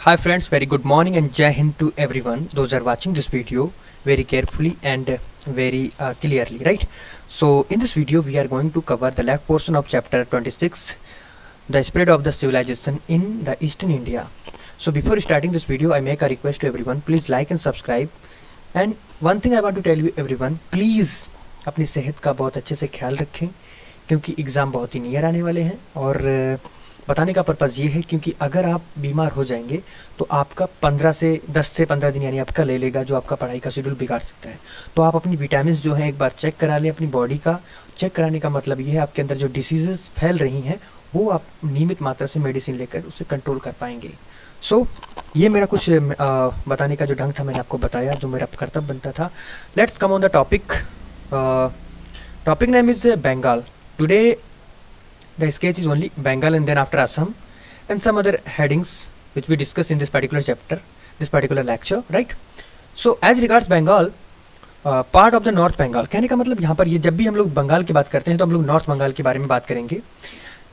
Hi friends, very good morning and Jai Hind to everyone. Those are watching this video very carefully and very clearly, right? So in this video we are going to cover the last portion of chapter 26, the spread of the civilization in the Eastern India. So before starting this video, I make a request to everyone, please like and subscribe. And one thing I want to tell you everyone, please अपनी सेहत का बहुत अच्छे से ख्याल रखें क्योंकि exam बहुत ही नियर आने वाले हैं। और बताने का पर्पज़ ये है क्योंकि अगर आप बीमार हो जाएंगे तो आपका 10 से 15 दिन यानी आपका ले लेगा, जो आपका पढ़ाई का शेड्यूल बिगाड़ सकता है। तो आप अपनी विटामिन जो हैं एक बार चेक करा लें अपनी बॉडी का। चेक कराने का मतलब ये है आपके अंदर जो डिसीज़ेस फैल रही हैं वो आप नियमित मात्रा से मेडिसिन लेकर उसे कंट्रोल कर पाएंगे। सो ये मेरा कुछ बताने का जो ढंग था मैंने आपको बताया, जो मेरा कर्तव्य बनता था। Let's come on the topic. Topic name is Bengal. Today the sketch is only Bengal and then after Assam and some other headings which we discuss in this particular chapter, this particular lecture, right? So as regards Bengal, part of the North Bengal, कहने का मतलब यहाँ पर ये जब भी हम लोग बंगाल की बात करते हैं तो हम लोग नॉर्थ बंगाल के बारे में बात करेंगे,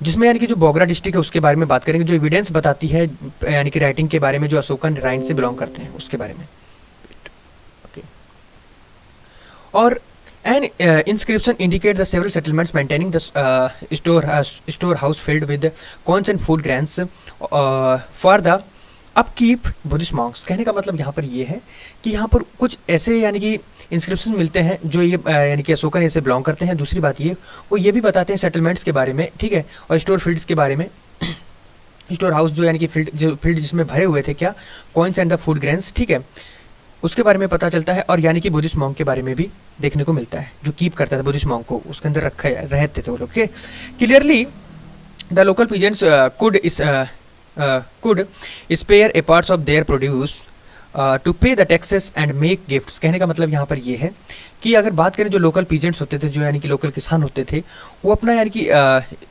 जिसमें यानी कि जो बोगरा डिस्ट्रिक्ट है उसके बारे में बात करेंगे, जो एविडेंस बताती है यानी कि राइटिंग के बारे में, जो अशोकन राइन से बिलोंग करते हैं उसके बारे में। ओके, और an inscription indicate the several settlements maintaining the storehouse filled with corns and food grains for the upkeep Buddhist monks। कहने का मतलब यहाँ पर ये है कि यहाँ पर कुछ ऐसे यानी कि इंस्क्रिप्शन मिलते हैं जो ये यानी कि अशोकन से बिलोंग करते हैं। दूसरी बात ये वो ये भी बताते हैं सेटलमेंट्स के बारे में, ठीक है, और स्टोर फील्ड्स के बारे में। स्टोर हाउस जो यानी कि फील्ड जिसमें भरे हुए थे क्या, coins and the food grains, ठीक है, उसके बारे में पता चलता है। और यानी कि बुद्धिस्ट मॉन्क के बारे में भी देखने को मिलता है, जो कीप करता था बुद्धिस्ट मॉन्क को, उसके अंदर रहते थे वो लोग। Clearly the local peasants could spare a parts of their produce to pay the taxes and make gifts। कहने का मतलब यहाँ पर ये है कि अगर बात करें जो लोकल पीजेंट्स होते थे, जो यानी कि लोकल किसान होते थे, वो अपना यानी कि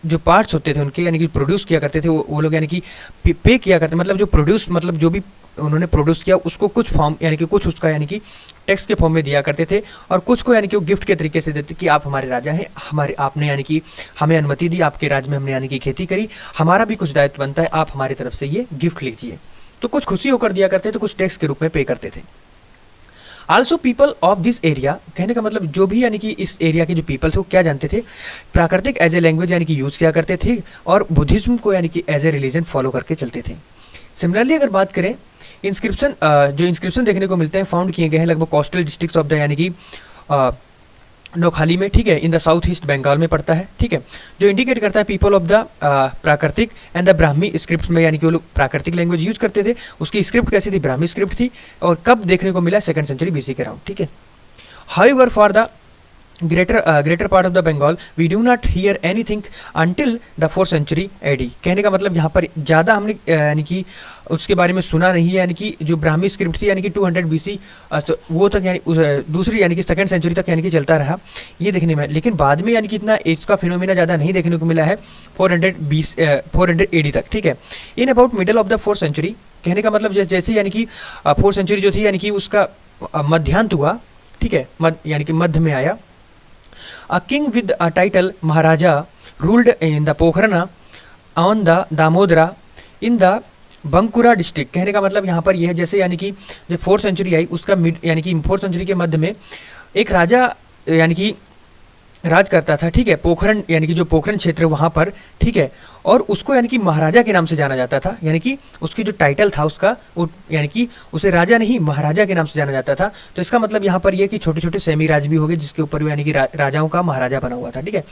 जो पार्ट्स होते थे उनके यानी कि प्रोड्यूस किया करते थे, वो लोग यानी कि पे किया करते, मतलब जो प्रोड्यूस मतलब जो भी उन्होंने प्रोड्यूस किया उसको कुछ फॉर्म यानी कि कुछ उसका यानी कि टैक्स के फॉर्म में दिया करते थे, और कुछ को यानी कि वो गिफ्ट के तरीके से देते कि आप हमारे राजा हैं, हमारे आपने यानी कि हमें अनुमति दी, आपके राज्य में हमने यानी कि खेती करी, हमारा भी कुछ दायित्व बनता है, आप हमारी तरफ से ये गिफ्ट लीजिए। तो कुछ खुशी होकर दिया करते थे, तो कुछ टैक्स के रूप में पे करते थे। Also people of this area, कहने का मतलब जो भी यानी कि इस एरिया के जो पीपल थे वो क्या जानते थे, प्राकृतिक एज ए लैंग्वेज यानी कि यूज़ किया करते थे, और बुद्धिज्म को यानी कि एज ए रिलीजन फॉलो करके चलते थे। सिमिलरली अगर बात करें इंस्क्रिप्शन, जो इंस्क्रिप्शन देखने को मिलते हैं फाउंड किए गए हैं लगभग कोस्टल डिस्ट्रिक्ट्स ऑफ द यानी कि नौखाली में, ठीक है, in the south east Bengal में पड़ता है, ठीक है, जो इंडिकेट करता है पीपल ऑफ द प्राकृतिक एंड द ब्राह्मी स्क्रिप्ट में, यानी कि वो लोग प्राकृतिक लैंग्वेज यूज करते थे। उसकी स्क्रिप्ट कैसी थी, ब्राह्मी स्क्रिप्ट थी, और कब देखने को मिला, 2nd सेंचुरी BC के अराउंड, ठीक है। However for the greater part of the Bengal we do not hear anything until the 4th century AD। कहने का मतलब यहाँ पर ज़्यादा हमने यानी कि उसके बारे में सुना नहीं है, यानी कि जो ब्राह्मी स्क्रिप्ट थी यानी कि 200 BC वो तक यानी दूसरी यानी कि 2nd सेंचुरी तक यानी कि चलता रहा ये देखने में, लेकिन बाद में यानी कि इतना इसका फिनोमिना ज़्यादा नहीं देखने को मिला है 400 AD तक, ठीक है। In about middle of the 4th century, कहने का मतलब जैसे यानी कि 4th सेंचुरी जो थी यानी कि उसका मध्यांत हुआ, ठीक है, यानी कि मध्य में आया। A king with a title Maharaja ruled in the Pokhrana on the Damodara in the Bankura district। कहने का मतलब यहाँ पर यह है जैसे यानी कि जब 4th सेंचुरी आई उसका यानी कि 4th सेंचुरी के मध्य में एक राजा यानी कि राज करता था, ठीक है, पोखरण यानी कि जो पोखरण क्षेत्र वहाँ पर, ठीक है, और उसको यानी कि महाराजा के नाम से जाना जाता था, यानी कि उसकी जो टाइटल था उसका वो यानी कि उसे राजा नहीं महाराजा के नाम से जाना जाता था। तो इसका मतलब यहाँ पर ये कि छोटे छोटे सेमी राज भी हो गए जिसके ऊपर यानी कि राजाओं का महाराजा बना हुआ था, ठीक है।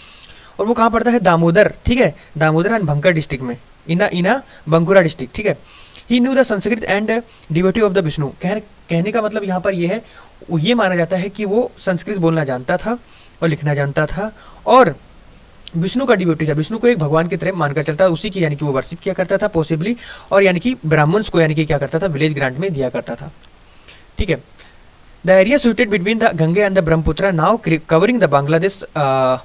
और वो कहाँ पड़ता है, दामोदर, ठीक है, दामोदर एंड भंकर डिस्ट्रिक्ट में, इना बंकुरा डिस्ट्रिक्ट, ठीक है। He knew the Sanskrit and devotee of the Vishnu. कहने का मतलब यहाँ पर ये है, ये माना जाता है कि वो संस्कृत बोलना जानता था और लिखना जानता था, और विष्णु का डिवोटी था, विष्णु को एक भगवान की तरह मानकर चलता था, उसी की यानी कि वो वर्शिप किया करता था पॉसिबली, और यानी कि ब्राह्मण्स को यानी कि क्या करता था, विलेज ग्रांट में दिया करता था, ठीक है। The area situated between the Ganges and the Brahmaputra now covering the Bangladesh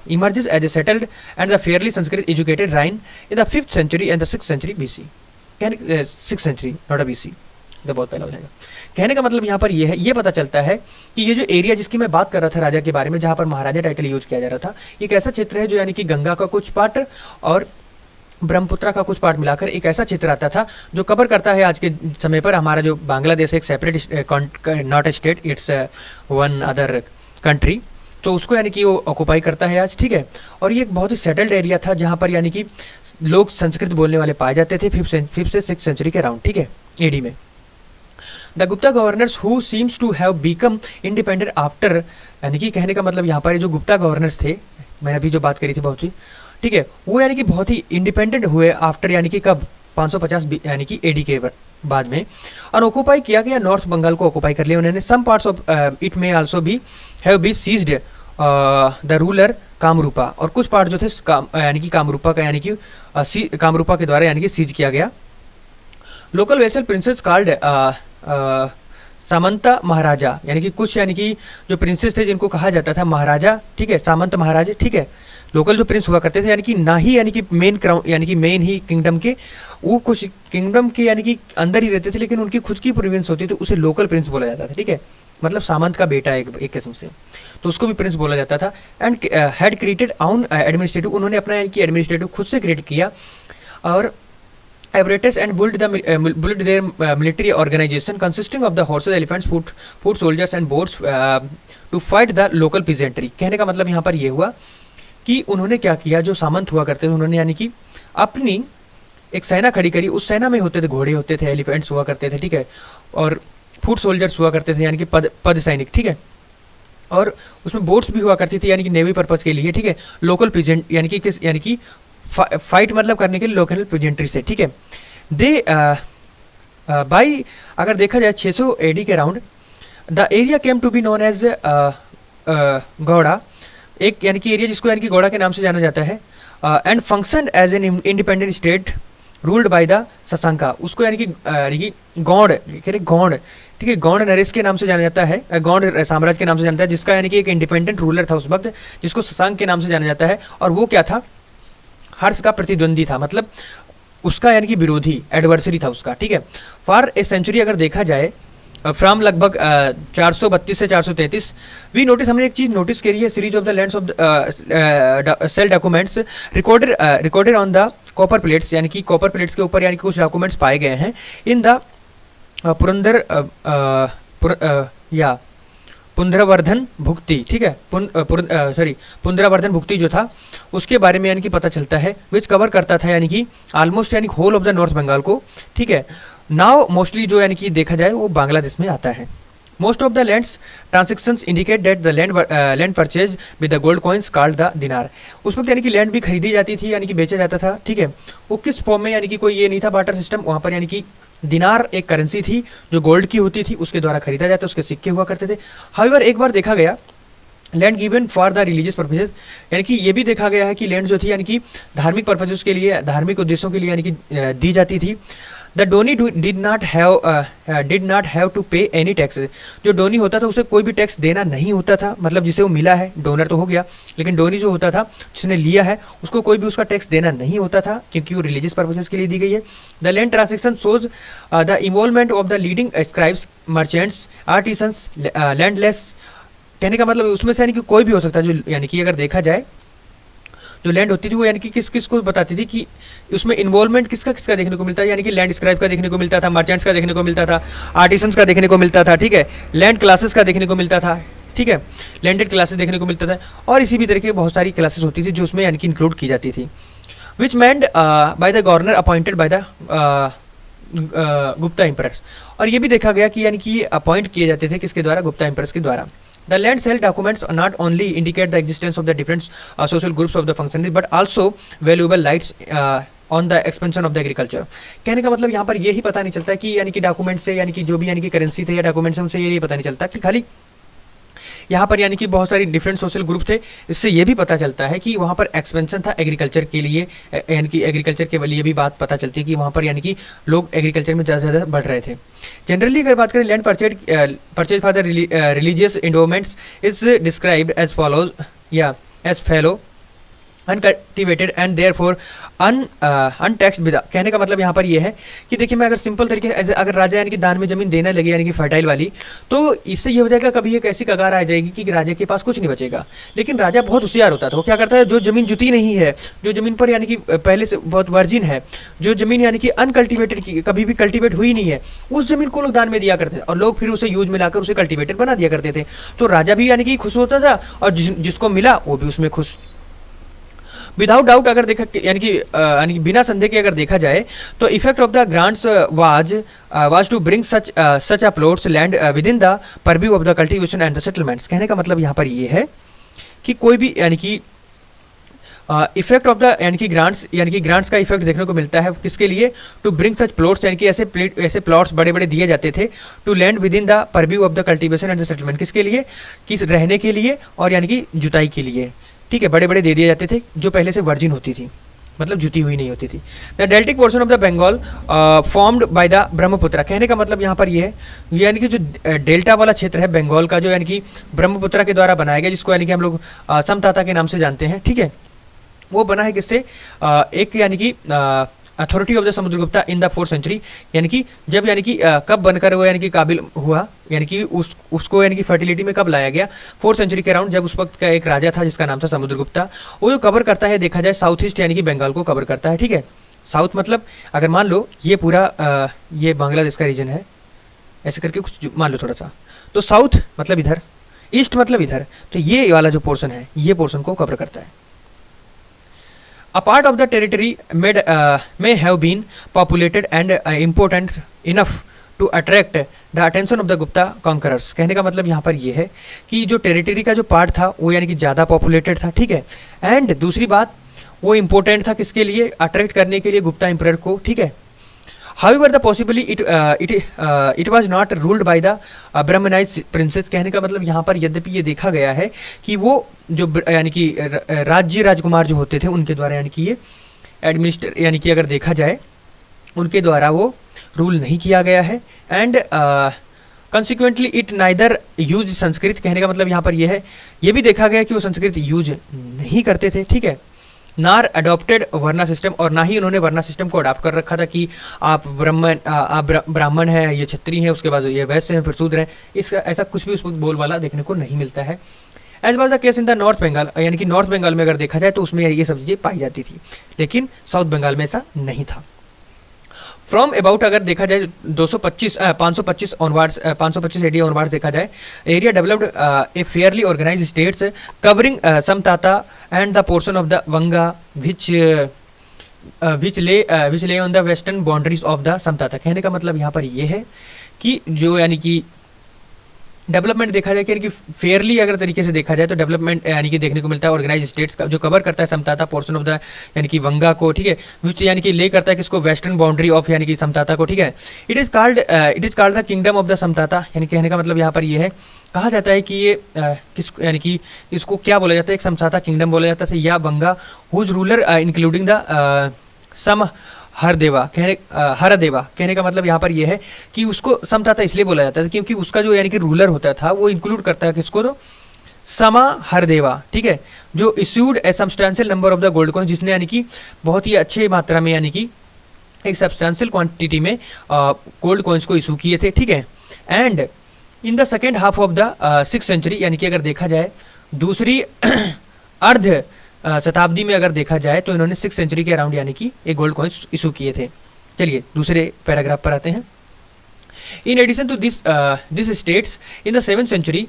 emerges as a settled and the fairly Sanskrit educated region in the 5th century and the 6th century BC। 6th century not a BC, तो बहुत पहला हो जाएगा। कहने का मतलब यहाँ पर ये है, ये पता चलता है कि ये जो एरिया जिसकी मैं बात कर रहा था राजा के बारे में, जहाँ पर महाराजा टाइटल यूज किया जा रहा था, एक ऐसा क्षेत्र है जो यानी कि गंगा का कुछ पार्ट और ब्रह्मपुत्रा का कुछ पार्ट मिलाकर एक ऐसा चित्र आता था जो कवर करता है आज के समय पर हमारा जो बांग्लादेश एक separate not a state, it's one other country, तो उसको यानी कि वो ऑक्यूपाई करता है आज, ठीक है। और ये एक बहुत ही सेटल्ड एरिया था जहाँ पर यानी कि लोग संस्कृत बोलने वाले पाए जाते थे 5th से 6th सेंचुरी के अराउंड, ठीक है, एडी में। The Gupta governors who seems to have become independent after, यानी कि कहने का मतलब यहाँ पर जो गुप्ता गवर्नर्स थे, मैंने अभी जो बात करी थी बहुत ही, ठीक है, वो यानी कि बहुत ही इंडिपेंडेंट हुए आफ्टर, यानी कि कब 550 यानी कि एडी के बाद में, और ऑक्यूपाई किया गया नॉर्थ बंगाल को ऑक्यूपाई कर लिया उन्होंने। सम पार्ट्स ऑफ इट में आल्सो भी have be seized the ruler Kamarupa, और कुछ पार्ट जो थे यानी कि कामरूपा का यानी कि कामरूपा के द्वारा यानी कि सीज किया गया। Local vassal princes called Samanta Maharaja, यानी कि कुछ यानी कि जो प्रिंसेस थे जिनको कहा जाता था महाराजा, ठीक है, सामंत महाराज, ठीक है, लोकल जो प्रिंस हुआ करते थे, यानी कि ना ही यानी कि मेन क्राउन यानी कि मेन ही किंगडम के, वो कुछ किंगडम के यानी कि अंदर ही रहते थे, लेकिन उनकी खुद की प्रोविंस होती थी, उसे लोकल प्रिंस बोला जाता था, ठीक है, मतलब सामंत का बेटा एक किस्म से, तो उसको भी प्रिंस बोला जाता था। And had created on administrative, उन्होंने अपना यानी कि एडमिनिस्ट्रेटिव खुद से क्रिएट किया, और apparatus and built their military organization consisting of the horses, elephants, foot soldiers and boats to fight the local peasantry। कहने का मतलब यहाँ पर ये हुआ कि उन्होंने क्या किया, जो सामंत हुआ करते थे उन्होंने यानी कि अपनी एक सेना खड़ी करी, उस सेना में होते थे घोड़े होते थे, एलिफेंट्स हुआ करते थे, ठीक है, और फुट सोल्जर्स हुआ करते थे यानी कि पद सैनिक, ठीक है, और उसमें बोट्स भी हुआ करती थी यानी कि नेवी पर्पज़ के लिए, ठीक है, लोकल पीजेंट यानी कि किस यानी कि फाइट मतलब करने के लिए लोकल पीजेंट्री से, ठीक है। दे बाई अगर देखा जाए 600 एडी के around, the area came to be known as Gauda, एक यानी कि एरिया जिसको यानी कि गौड़ा के नाम से जाना जाता है, and function as an independent state ruled by the Shashanka, उसको यानी कि गौड़ गौड़, ठीक है, गौड़ नरेश के नाम से जाना जाता है, गौड़ साम्राज्य के नाम से जाना जाता है, जिसका यानी कि एक इंडिपेंडेंट रूलर था उस वक्त, जिसको शशांक के नाम से जाना जाता है, और वो क्या था, हर्ष का प्रतिद्वंदी था, मतलब उसका यानी कि विरोधी, एडवर्सरी था उसका, ठीक है। फॉर ए सेंचुरी अगर देखा जाए फ्रॉम लगभग 432 से 433, वी नोटिस, हमने एक चीज नोटिस करी है, series of the lands of sale documents recorded on the copper plates, यानी कि कॉपर प्लेट्स के ऊपर यानी कि कुछ डॉक्यूमेंट्स पाए गए हैं इन द पुनरावर्धन भुक्ति, ठीक है, पुनरावर्धन भुक्ति जो था उसके बारे में यानी कि पता चलता है, विच कवर करता था यानी कि ऑलमोस्ट यानी whole of the north Bengal को, ठीक है। नाउ मोस्टली जो यानी कि देखा जाए वो बांग्लादेश में आता है। Most of the lands transactions indicate that the land purchase with the gold coins called the दिनार, उस वक्त यानी कि लैंड भी खरीदी जाती थी यानी कि बेचा जाता था, ठीक है, वो किस फॉर्म में, यानी कि कोई ये नहीं था बार्टर सिस्टम, वहाँ पर यानी कि दिनार एक करेंसी थी जो गोल्ड की होती थी, उसके द्वारा खरीदा जाता, उसके सिक्के हुआ करते थे। हाउएवर एक बार देखा गया land given for the religious purposes, यानी कि ये भी देखा गया है कि लैंड जो थी यानी कि धार्मिक पर्पजेज के लिए, धार्मिक उद्देश्यों के लिए यानी कि दी जाती थी। The donee did not have to pay any tax, जो डोनी होता था उसे कोई भी टैक्स देना नहीं होता था, मतलब जिसे वो मिला है, डोनर तो हो गया, लेकिन डोनी जो होता था जिसने लिया है उसको कोई भी उसका टैक्स देना नहीं होता था, क्योंकि वो रिलीजियस पर्पजेस के लिए दी गई है। The land transaction shows the involvement of the leading scribes, merchants, artisans, landless, कहने का मतलब उसमें से यानी कि कोई भी हो सकता है, जो यानी कि अगर देखा जाए जो लैंड होती थी वो यानी कि किस को बताती थी कि उसमें इन्वॉल्वमेंट किसका किसका देखने को मिलता है, यानी कि लैंड स्क्राइब का देखने को मिलता था, मर्चेंट्स का देखने को मिलता था, आर्टिसंस का देखने को मिलता था, ठीक है, लैंड क्लासेस का देखने को मिलता था, ठीक है, लैंडेड क्लासेस देखने को मिलता था, और इसी भी तरह की बहुत सारी क्लासेस होती थी जो उसमें यानी कि इंक्लूड की जाती थी। Which manned by the governor appointed by the Gupta empress, और ये भी देखा गया कि यानी कि अपॉइंट किए जाते थे किसके द्वारा, गुप्ता इंप्रेस के द्वारा। The land sale documents not only indicate the existence of the different social groups of the functionaries but also valuable lights on the expansion of the agriculture। कहने का मतलब यहाँ पर ये ही पता नहीं चलता कि यानी कि डॉक्यूमेंट से यानी कि जो भी यानी कि करेंसी थे या डॉक्यूमेंट से उनसे ये पता नहीं चलता कि खाली यहाँ पर यानी कि बहुत सारी डिफरेंट सोशल ग्रुप थे, इससे ये भी पता चलता है कि वहाँ पर एक्सपेंशन था एग्रीकल्चर के लिए, यानी कि एग्रीकल्चर के लिए भी बात पता चलती है कि वहाँ पर यानी कि लोग एग्रीकल्चर में ज़्यादा से ज़्यादा बढ़ रहे थे। जनरली अगर बात करें land purchase for the religious endowments is described as follows या as fallow, uncultivated and therefore untaxed विदा। कहने का मतलब यहाँ पर ये है कि देखिए, मैं अगर सिंपल तरीके से अगर राजा यानी कि दान में जमीन देने लगे यानी कि फर्टाइल वाली, तो इससे ये हो जाएगा कभी एक ऐसी कगार आ जाएगी कि राजा के पास कुछ नहीं बचेगा। लेकिन राजा बहुत होशियार होता था, वो क्या करता है, जो जमीन जुती नहीं है, जो जमीन पर यानी कि पहले से बहुत वर्जिन है, जो जमीन यानी कि अनकल्टिवेटेड की कभी भी कल्टिवेट हुई नहीं है, उस जमीन को लोग दान में दिया करते थे और लोग फिर उसे यूज में लाकर उसे कल्टिवेटेड बना दिया करते थे। तो राजा भी यानी कि खुश होता था और जिसको मिला वो भी उसमें खुश। विदाउट डाउट अगर देखा यानी कि बिना संदेह के अगर देखा जाए तो effect of the grants was to bring such a plots land within the purview of the cultivation and the settlements. कहने का मतलब यहाँ पर ये है कि कोई भी यानी कि इफेक्ट ऑफ द यानी कि ग्रांट्स का इफेक्ट देखने को मिलता है किसके लिए, टू ब्रिंग सच प्लॉट्स यानी कि ऐसे प्लॉट्स बड़े बड़े दिए जाते थे to land within the purview of the cultivation and the settlement. किसके लिए, किस रहने के लिए और यानी कि जुताई के लिए, ठीक है, बड़े बड़े दे दिए जाते थे जो पहले से वर्जिन होती थी, मतलब जुती हुई नहीं होती थी। The deltaic portion of the Bengal formed by the Brahmaputra. कहने का मतलब यहाँ पर ये है यानी कि जो डेल्टा वाला क्षेत्र है बंगाल का, जो यानी कि ब्रह्मपुत्र के द्वारा बनाया गया, जिसको यानी कि हम लोग समताता के नाम से जानते हैं, ठीक है, वो बना है किससे, एक यानी कि authority of the Samudragupta in the 4th century. यानी कि जब यानी कि कब बनकर वो यानी कि काबिल हुआ, यानी कि उसको यानी कि फर्टिलिटी में कब लाया गया, 4th सेंचुरी के अराउंड, जब उस वक्त का एक राजा था जिसका नाम था समुद्रगुप्ता। वो जो कवर करता है देखा जाए साउथ ईस्ट यानी कि बंगाल को कवर करता है, ठीक है। साउथ मतलब अगर मान लो ये पूरा ये बांग्लादेश का रीजन है, ऐसे करके कुछ मान लो थोड़ा सा, तो साउथ मतलब इधर, ईस्ट मतलब इधर, तो ये वाला जो पोर्शन है ये पोर्शन को कवर करता है। A part of the territory may have been populated and important enough to attract the attention of the Gupta conquerors। कहने का मतलब यहाँ पर ये है कि जो टेरिटरी का जो पार्ट था वो यानी कि ज़्यादा पॉपुलेटेड था, ठीक है, एंड दूसरी बात वो इम्पोर्टेंट था किसके लिए, अट्रैक्ट करने के लिए गुप्ता एम्परर को, ठीक है। However, the possibly it was not ruled by the Brahmanized princes। कहने का मतलब यहाँ पर यद्यपि ये देखा गया है कि वो जो यानी कि राजकुमार जो होते थे उनके द्वारा यानी कि ये एडमिनिस्टर यानी कि अगर देखा जाए उनके द्वारा वो रूल नहीं किया गया है। And consequently it neither use Sanskrit. कहने का मतलब यहाँ पर ये है, ये भी देखा गया कि वो संस्कृत यूज नहीं करते थे, ठीक है, नार अडॉप्टेड वर्ना सिस्टम, और ना ही उन्होंने वर्ना सिस्टम को अडॉप्ट कर रखा था कि आप ब्राह्मण हैं, ये क्षत्रिय हैं, उसके बाद ये वैश्य हैं, फिर शूद्र हैं। इसका ऐसा कुछ भी उस बोल वाला देखने को नहीं मिलता है। As was the case in the north Bengal, यानी कि नॉर्थ बंगाल में अगर देखा जाए तो उसमें ये सब चीज़ें पाई जाती थी, लेकिन साउथ बंगाल में ऐसा नहीं था। फ्रॉम अबाउट अगर देखा जाए 525 ऑनवर्ड्स 525 एडी ऑनवर्ड्स देखा जाए, area developed a fairly organise states covering Samatata and the portion of the Vanga which lay on the western boundaries of the Samatata. कहने का मतलब यहाँ पर ये है कि जो यानी कि डेवलपमेंट देखा जाए कि फेयरली अगर तरीके से देखा जाए तो डेवलपमेंट यानी कि देखने को मिलता है ऑर्गेनाइज स्टेट्स का, जो कवर करता है समताता पोर्शन ऑफ द यानी कि वंगा को, ठीक है, विच यानी कि ले करता है किसको, वेस्टर्न बाउंड्री ऑफ यानी कि समताता को, ठीक है। It is called the kingdom of the Samatata. यानी कहने का मतलब यहाँ पर ये है, कहा जाता है कि ये किस यानी कि इसको क्या बोला जाता है, एक समताता किंगडम बोला जाता है या Vanga, whose ruler including the Sam Hardeva. कहने का मतलब यहाँ पर यह है कि उसको समताता इसलिए बोला जाता है क्योंकि उसका जो यानी कि रूलर होता था वो इंक्लूड करता है किसको, तो समा हरदेवा, ठीक है, जो issued A substantial number of the gold coins, जिसने यानी कि बहुत ही अच्छे मात्रा में यानी कि एक सब्सटेंशियल क्वांटिटी में गोल्ड कॉइन्स को इशू किए थे, ठीक है। And in the second half of the 6th century, यानी कि अगर देखा जाए दूसरी अर्ध शताब्दी में अगर देखा जाए तो इन्होंने 6th सेंचुरी के अराउंड यानी कि एक गोल्ड कॉइन्स इशू किए थे। चलिए दूसरे पैराग्राफ पर आते हैं। In addition to this states, in the 7th century,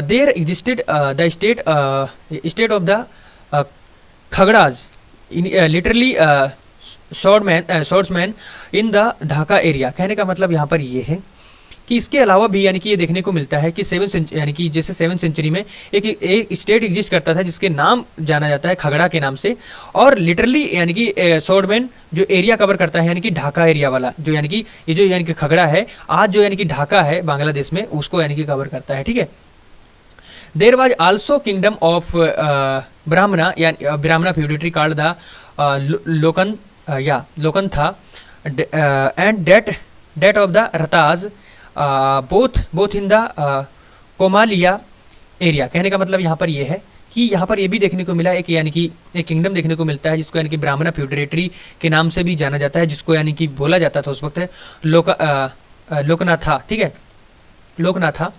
there existed the state of the Khagras, literally swordsman in the Dhaka area। कहने का मतलब यहाँ पर ये है कि इसके अलावा भी यानी कि ये देखने को मिलता है कि 7th सेंचुरी यानी कि जैसे 7th सेंचुरी में एक स्टेट एग्जिस्ट करता था जिसके नाम जाना जाता है खगड़ा के नाम से, और लिटरली यानी कि स्वॉर्डमैन जो एरिया कवर करता है यानी कि ढाका एरिया वाला, जो यानी कि ये जो यानी कि खगड़ा है आज जो यानी कि ढाका है बांग्लादेश में, उसको यानी कि कवर करता है, ठीक है। There was also kingdom of Brahmana यानी Brahmana feudatory called the Lokanatha and that of the Rataj both in the Komalia area. कहने का मतलब यहाँ पर यह है कि यहाँ पर ये भी देखने को मिला एक यानी कि एक किंगडम देखने को मिलता है जिसको यानी कि ब्राह्मणा फ्यूडरेटरी के नाम से भी जाना जाता है, जिसको यानी कि बोला जाता था उस वक्त लोकनाथा, ठीक है, लोकनाथा,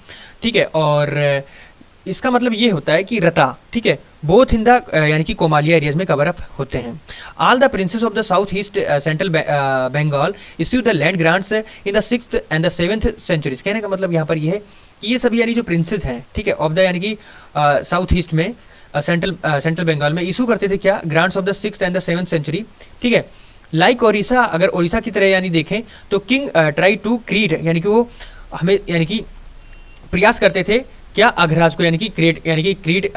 ठीक है। और इसका मतलब ये होता है कि रता, ठीक है, बोथ इन द यानी कि कोमालिया एरियाज में कवर अप होते हैं। All the princes of the south east central Bengal issue the land grants in the 6th and the 7th centuries. कहने का मतलब यहाँ पर ये है कि ये सभी यानी जो प्रिंसेस हैं, ठीक है, ऑफ द यानी कि साउथ ईस्ट में सेंट्रल बंगाल में इशू करते थे क्या, grants of the 6th and the 7th century, ठीक है। लाइक ओडिशा, अगर ओडिशा की तरह यानी देखें तो किंग ट्राई टू क्रिएट, यानी कि वो हमें यानी कि प्रयास करते थे क्या, अघराज को यानी कि क्रिएट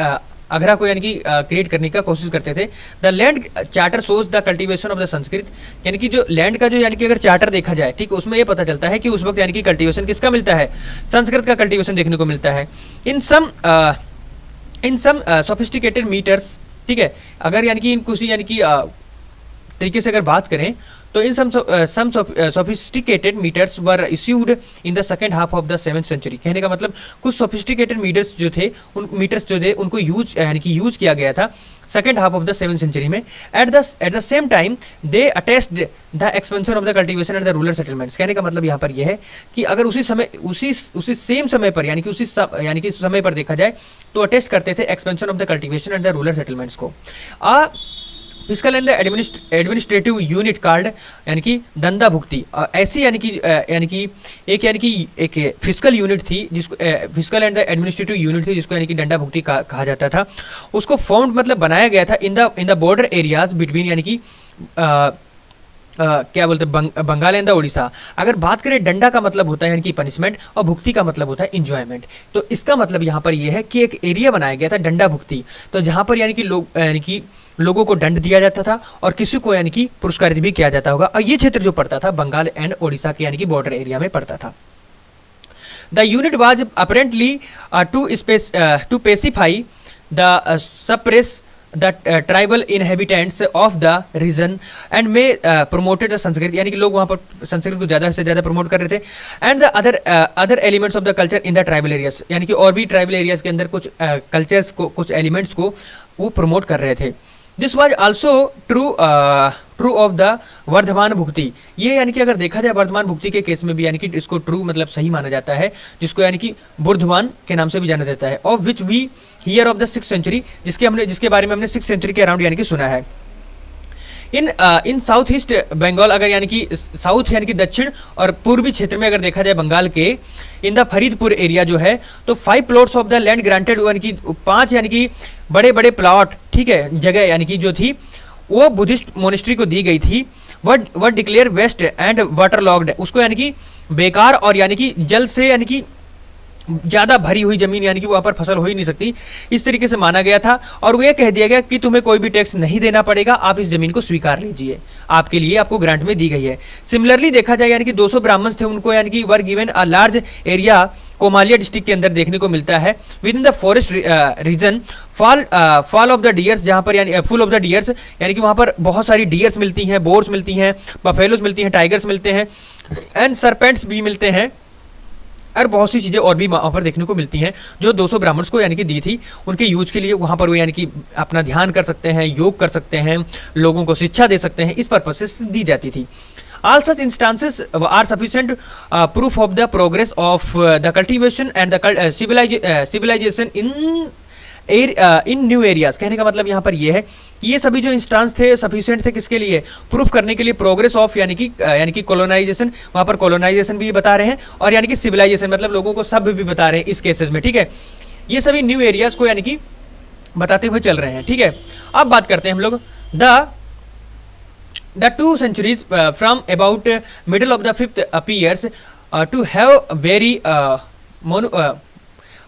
अघरा को यानी कि क्रिएट करने का कोशिश करते थे। The land charter shows the cultivation of the Sanskrit, यानी कि जो लैंड का जो यानी कि अगर चार्टर देखा जाए, ठीक, उसमें ये पता चलता है कि उस वक्त यानी कि कल्टीवेशन किसका मिलता है, संस्कृत का कल्टीवेशन देखने को मिलता है। इन सम सोफिस्टिकेटेड मीटर्स, ठीक है, अगर यानी कि कुछ यानी कि तरीके से अगर बात करें तो in some sophisticated metres were issued in the second half of the 7th century. कहने का मतलब कुछ सोफिस्टिकेटेड मीटर्स जो थे उनको यूज किया गया था second half of the 7th century में। At the same time they attested the expansion of the cultivation and the rural settlements. कहने का मतलब यहाँ पर यह है कि अगर उसी सेम समय पर यानी कि समय पर देखा जाए तो अटेस्ट करते थे expansion of the cultivation and the rural settlements को। Physical and administrative unit called यानी कि दंदा भुक्ति, ऐसी यानी कि एक फिजिकल यूनिट थी जिसको फिजिकल एंड एडमिनिस्ट्रेटिव यूनिट थी जिसको यानी कि डंडा भुक्ति कहा जाता था। उसको फॉर्म मतलब बनाया गया था in the border areas between यानी कि क्या बोलते हैं बंगाल एंड द उड़ीसा। अगर बात करें डंडा का मतलब होता है यानी कि पनिशमेंट और भुक्ति का मतलब होता है इंजॉयमेंट। तो इसका मतलब यहाँ पर यह है कि एक एरिया बनाया गया था डंडा भुक्ति, तो जहाँ पर यानी कि लोगों को दंड दिया जाता था और किसी को यानी कि पुरस्कारित भी किया जाता होगा। और ये क्षेत्र जो पड़ता था बंगाल एंड ओडिशा के यानी कि बॉर्डर एरिया में पड़ता था। The unit was apparently to pacify the suppress the tribal inhabitants of the region and में प्रमोटेड संस्कृत, यानी कि लोग वहाँ पर संस्कृत को ज़्यादा से ज़्यादा प्रमोट कर रहे थे। And the other elements of the culture in the tribal areas, यानी कि और भी ट्राइबल एरियाज के अंदर कुछ कल्चर्स को, कुछ एलिमेंट्स को वो प्रमोट कर रहे थे। This was also true of the Vardhaman Bhukti. ये यानी कि अगर देखा जाए वर्धमान भुक्ति के केस में भी यानी कि इसको ट्रू मतलब सही माना जाता है, जिसको यानी कि बुर्धवान के नाम से भी जाना जाता है। Of which we hear of the 6th century, जिसके बारे में हमने 6th सेंचुरी के अराउंड यानी कि सुना है। इन साउथ ईस्ट बंगाल, अगर यानी कि साउथ यानी कि दक्षिण और पूर्वी क्षेत्र में अगर देखा जाए बंगाल के, इन द फरीदपुर एरिया जो है, तो 5 plots of the land granted, यानी कि 5 यानी कि बड़े बड़े प्लॉट, ठीक है, जगह यानी कि जो थी वो बुद्धिस्ट मोनेस्ट्री को दी गई थी। What declare waste and water locked, उसको यानी कि बेकार और यानी कि जल से यानी कि ज़्यादा भरी हुई जमीन, यानी कि वहाँ पर फसल हो ही नहीं सकती, इस तरीके से माना गया था। और वो ये कह दिया गया कि तुम्हें कोई भी टैक्स नहीं देना पड़ेगा, आप इस जमीन को स्वीकार लीजिए, आपके लिए आपको ग्रांट में दी गई है। सिमिलरली देखा जाए यानी कि 200 ब्राह्मण थे, उनको यानी कि were given a large area Komalia district के अंदर देखने को मिलता है। Within the forest region full of the deers, जहाँ पर यानी फुल ऑफ द डियर्स, यानी कि वहाँ पर बहुत सारी डियर्स मिलती हैं, बोर्स मिलती हैं, बफेलोज मिलती हैं, टाइगर्स मिलते हैं एंड सरपेंट्स भी मिलते हैं, और बहुत सी चीज़ें और भी वहाँ पर देखने को मिलती हैं जो 200 ब्राह्मण्स को यानी कि दी थी उनके यूज के लिए। वहाँ पर वो यानी कि अपना ध्यान कर सकते हैं, योग कर सकते हैं, लोगों को शिक्षा दे सकते हैं, इस पर्पज से दी जाती थी। All such instances are sufficient proof of the progress of the cultivation and the civilization in new areas। कहने का मतलब यहाँ पर ये है कि ये सभी जो इंस्टांस थे सफिशिएंट थे किसके लिए, प्रूफ करने के लिए प्रोग्रेस ऑफ यानी कि कॉलोनाइजेशन, वहाँ पर कॉलोनाइजेशन भी बता रहे हैं और यानी कि सिविलाइजेशन मतलब लोगों को सभ्य भी बता रहे हैं इस केसेस में, ठीक है। ये सभी न्यू एरियाज को यानी कि बताते हुए चल रहे हैं, ठीक है। अब बात करते हैं हम लोग the 2 centuries from about middle of the 5th appears to have very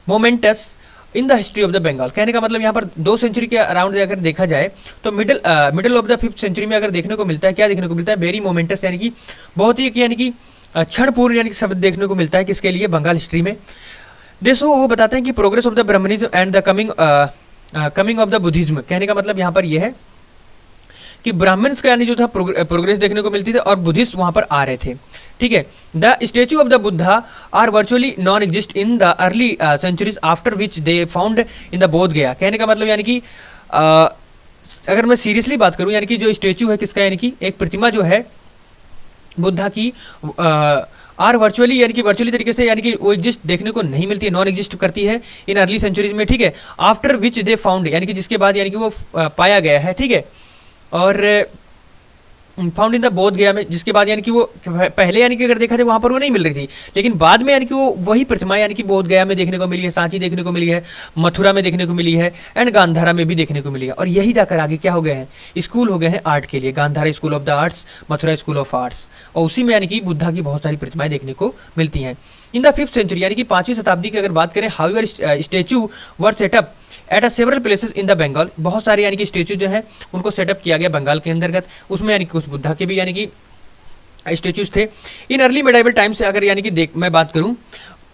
momentous in the history of the Bengal। कहने का मतलब यहाँ पर 2 सेंचुरी के अराउंड अगर देखा जाए तो middle of the 5th century में अगर देखने को मिलता है, क्या देखने को मिलता है, वेरी मोमेंटस, यानी कि बहुत ही यानी कि क्षणपूर्ण यानी कि शब्द देखने को मिलता है किसके लिए, बंगाल हिस्ट्री में। देशो वो बताते हैं कि progress of the Brahmanism and the coming of the Buddhism. कहने का मतलब यहाँ पर यह है कि ब्राह्मण्स का यानी जो था प्रोग्रेस देखने को मिलती थी और बुद्धिस्ट वहां पर आ रहे थे, ठीक है। The statue of the Buddha are virtually non exist in the early centuries after which they found in the Bodh Gaya. कहने का मतलब यानी कि अगर मैं सीरियसली बात करूं, यानी कि जो स्टेचू है किसका, यानी कि एक प्रतिमा जो है बुद्धा की, आर वर्चुअली यानी कि वर्चुअली तरीके से यानी कि वो एग्जिस्ट देखने को नहीं मिलती है, नॉन एग्जिस्ट करती है इन अर्ली सेंचुरीज में, ठीक है। आफ्टर विच दे फाउंड यानी कि जिसके बाद यानी कि वो पाया गया है, ठीक है। और फाउंड इन द बोध गया में, जिसके बाद यानी कि वो पहले यानी कि अगर देखा जाए वहां पर वो नहीं मिल रही थी, लेकिन बाद में यानी कि वो वही प्रतिमा यानी कि बोध गया में देखने को मिली है, सांची देखने को मिली है, मथुरा में देखने को मिली है एंड गांधारा में भी देखने को मिली है। और यही जाकर आगे क्या हो गए हैं, स्कूल हो गए हैं आर्ट के लिए, Gandhara school of the arts, Mathura school of arts, और उसी में यानी कि बुद्धा की बहुत सारी प्रतिमाएं देखने को मिलती हैं। इन द 5th सेंचुरी यानी कि 5वीं शताब्दी की अगर बात करें, however statue were set up at several places in the Bengal, बहुत सारे यानी कि स्टेचू जो हैं उनको सेटअप किया गया बंगाल के अंतर्गत, उसमें यानी कि कुछ बुद्धा के भी यानी कि स्टेचूज थे। इन अर्ली मेडाइवल टाइम से अगर यानी कि मैं बात करूं,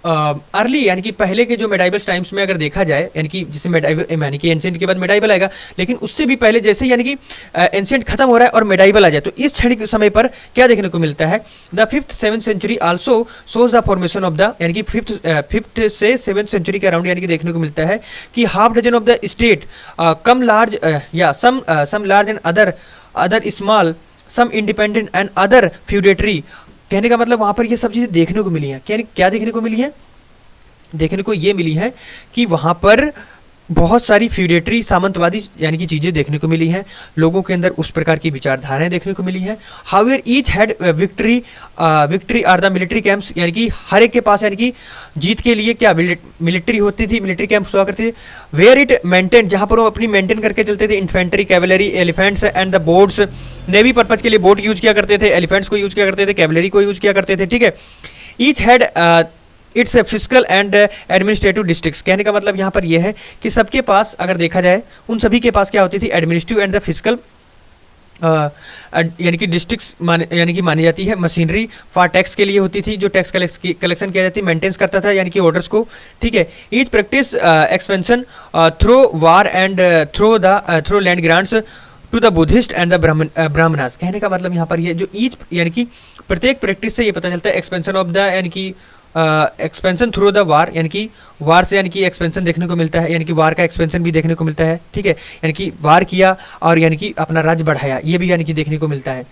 अर्ली यानी कि पहले के जो मेडाइवल टाइम्स में अगर देखा जाए, यानी कि जैसे मेडाइवल यानी कि एंशिएंट के बाद मेडाइवल आएगा, लेकिन उससे भी पहले जैसे यानी कि एंशिएंट खत्म हो रहा है और मेडाइवल आ जाए, तो इस क्षणिक समय पर क्या देखने को मिलता है, the 5th 7th century also shows the formation of the, यानी कि 5th से 7th सेंचुरी के अराउंड यानी कि देखने को मिलता है कि half dozen of the state come large या some large and other small, some independent and other feudatory. कहने का मतलब वहां पर ये सब चीजें देखने को मिली हैं। क्या देखने को मिली है, देखने को ये मिली है कि वहां पर बहुत सारी फ्यूडेटरी सामंतवादी यानी कि चीजें देखने को मिली हैं, लोगों के अंदर उस प्रकार की विचारधाराएं देखने को मिली हैं। However each had victory are the military camps, यानी कि हर एक के पास यानी कि जीत के लिए क्या मिलिट्री होती थी, मिलिट्री कैंप्स हुआ करते थे। वेयर इट मेंटेन, जहां पर वो अपनी मेंटेन करके चलते थे, infantry, cavalry, elephants and the boats, navy purpose के लिए बोट यूज किया करते थे, एलिफेंट्स को यूज किया करते थे, कैवलरी को यूज किया करते थे, ठीक है। Each had it's physical and administrative districts. कहने का मतलब यहाँ पर यह है कि सबके पास अगर देखा जाए, उन सभी के पास क्या होती थी, एडमिनिस्ट्रेटिव एंड द फिजिकल यानी कि डिस्ट्रिक्ट्स यानी कि मानी जाती है। मशीनरी फॉर टैक्स के लिए होती थी, जो टैक्स कलेक्शन किया जाती है, मेंटेन्स करता था यानी कि ऑर्डर्स को, ठीक है। Each practice expansion through war and through land grants to the Buddhist and the Brahmanas. कहने का मतलब यहाँ पर ये जो ईच यानी कि प्रत्येक प्रैक्टिस से ये पता चलता है, एक्सपेंशन ऑफ द यानी कि एक्सपेंशन थ्रू द वार, यानी कि वार से यानी कि एक्सपेंशन देखने को मिलता है, यानी कि वार का एक्सपेंशन भी देखने को मिलता है, ठीक है। यानी कि वार किया और यानी कि अपना राज्य बढ़ाया, ये भी यानी कि देखने को मिलता है।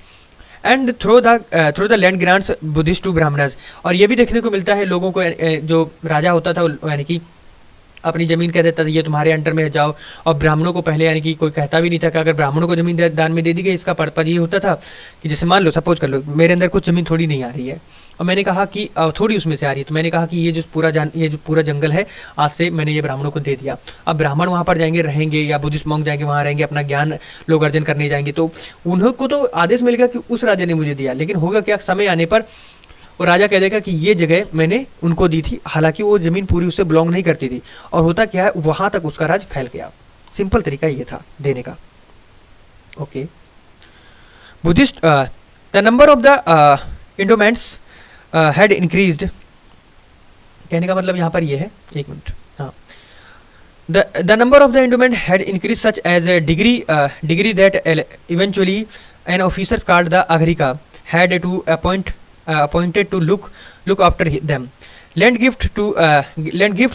And through the land grants Buddhist to Brahmanas, और ये भी देखने को मिलता है लोगों को, जो राजा होता था यानी कि अपनी ज़मीन कह देता था ये तुम्हारे अंडर में जाओ, और ब्राह्मणों को पहले यानी कि कोई कहता भी नहीं था कि अगर ब्राह्मणों को ज़मीन दान में दे दी गई, इसका पर्पज ये होता था कि जैसे मान लो, सपोज कर लो मेरे अंदर कुछ ज़मीन थोड़ी नहीं आ रही है और मैंने कहा कि थोड़ी उसमें से आ रही है, तो मैंने कहा कि ये जो पूरा जंगल है आज से मैंने ये ब्राह्मणों को दे दिया। अब ब्राह्मण वहाँ पर जाएंगे, रहेंगे, या बुद्धिस्ट मॉन्क जाएंगे, वहाँ रहेंगे, अपना ज्ञान लोग अर्जन करने जाएंगे, तो उनको तो आदेश मिलेगा कि उस राजा ने मुझे दिया, लेकिन होगा क्या, समय आने पर वो राजा कह देगा कि ये जगह मैंने उनको दी थी, हालांकि वो जमीन पूरी उससे बिलोंग नहीं करती थी, और होता क्या है, वहां तक उसका राज फैल गया। सिंपल तरीका ये था देने का। Okay, Buddhist the number of the endowments had increased. कहने का मतलब यहाँ पर ये है, एक मिनट, हाँ, the number of the endowment had increased such as a degree that eventually an officer called the Agrika had to appointed to look after them. Land gifts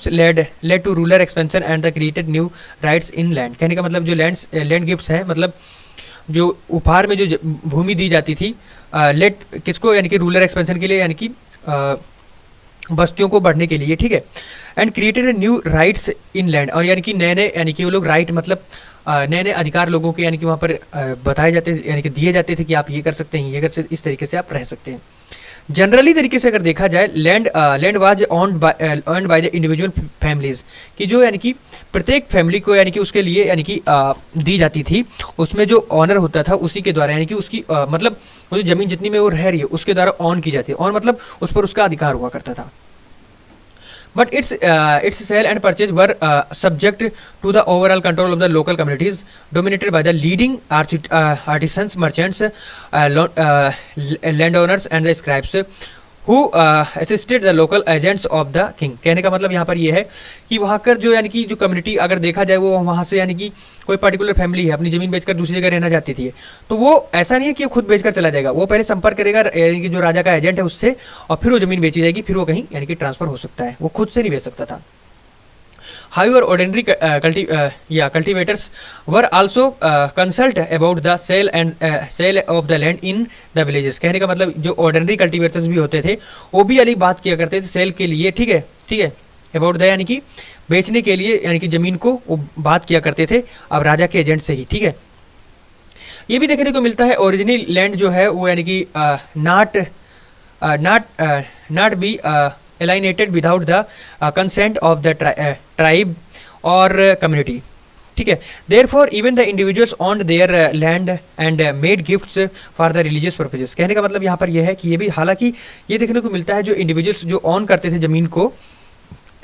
led to rural expansion and the created new rights in land. कहने का मतलब जो land gifts हैं, मतलब जो उपहार में जो भूमि दी जाती थी, किसको, यानी कि रूरल एक्सपेंशन के लिए, यानी कि बस्तियों को बढ़ने के लिए, ठीक है। And created new rights in land, और यानी कि नए यानी कि वो लोग राइट मतलब नए अधिकार लोगों के यानी कि वहाँ पर बताए जाते थे, यानी कि दिए जाते थे कि आप ये कर सकते हैं, ये कर सकते, इस तरीके से आप रह सकते हैं। जनरली तरीके से अगर देखा जाए, land was owned by the individual families, कि जो यानी कि प्रत्येक फैमिली को यानी कि उसके लिए यानी कि दी जाती थी, उसमें जो ऑनर होता था उसी के द्वारा, यानी कि उसकी मतलब वो जो जमीन जितनी में वो रह रही है उसके द्वारा ऑन की जाती है, ऑन मतलब उस पर उसका अधिकार हुआ करता था। But its sale and purchase were subject to the overall control of the local communities, dominated by the leading artisans, merchants, landowners and the scribes, who assisted the local agents of the king. कहने का मतलब यहाँ पर ये है कि वहाँ कर जो यानी कि जो कम्युनिटी अगर देखा जाए वो वहाँ से यानी कि कोई पर्टिकुलर फैमिली है अपनी जमीन बेचकर दूसरी जगह रहना चाहती थी, तो वो ऐसा नहीं है कि वो खुद बेचकर चला जाएगा, वो पहले संपर्क करेगा यानी कि जो राजा का एजेंट है उससे, और फिर वो जमीन बेची जाएगी, फिर वो कहीं यानी कि ट्रांसफर हो सकता है, वो खुद से नहीं बेच सकता था। However, ordinary cultivators were also consult about the sale of the land in the villages। कहने का मतलब जो ऑर्डिनरी कल्टीवेटर्स भी होते थे वो भी अलग बात किया करते थे सेल के लिए, ठीक है, ठीक है, अबाउट द यानी कि बेचने के लिए यानी कि जमीन को वो बात किया करते थे अब राजा के एजेंट से ही, ठीक है। ये भी देखने को मिलता है ओरिजिनल लैंड जो है वो यानी कि not be alienated without the consent of the tribe or community, ठीक है। therefore even the individuals owned their land and made gifts for the religious purposes। कहने का मतलब यहाँ पर यह है कि ये भी हालांकि ये देखने को मिलता है जो इंडिविजुअल्स जो ऑन करते थे जमीन को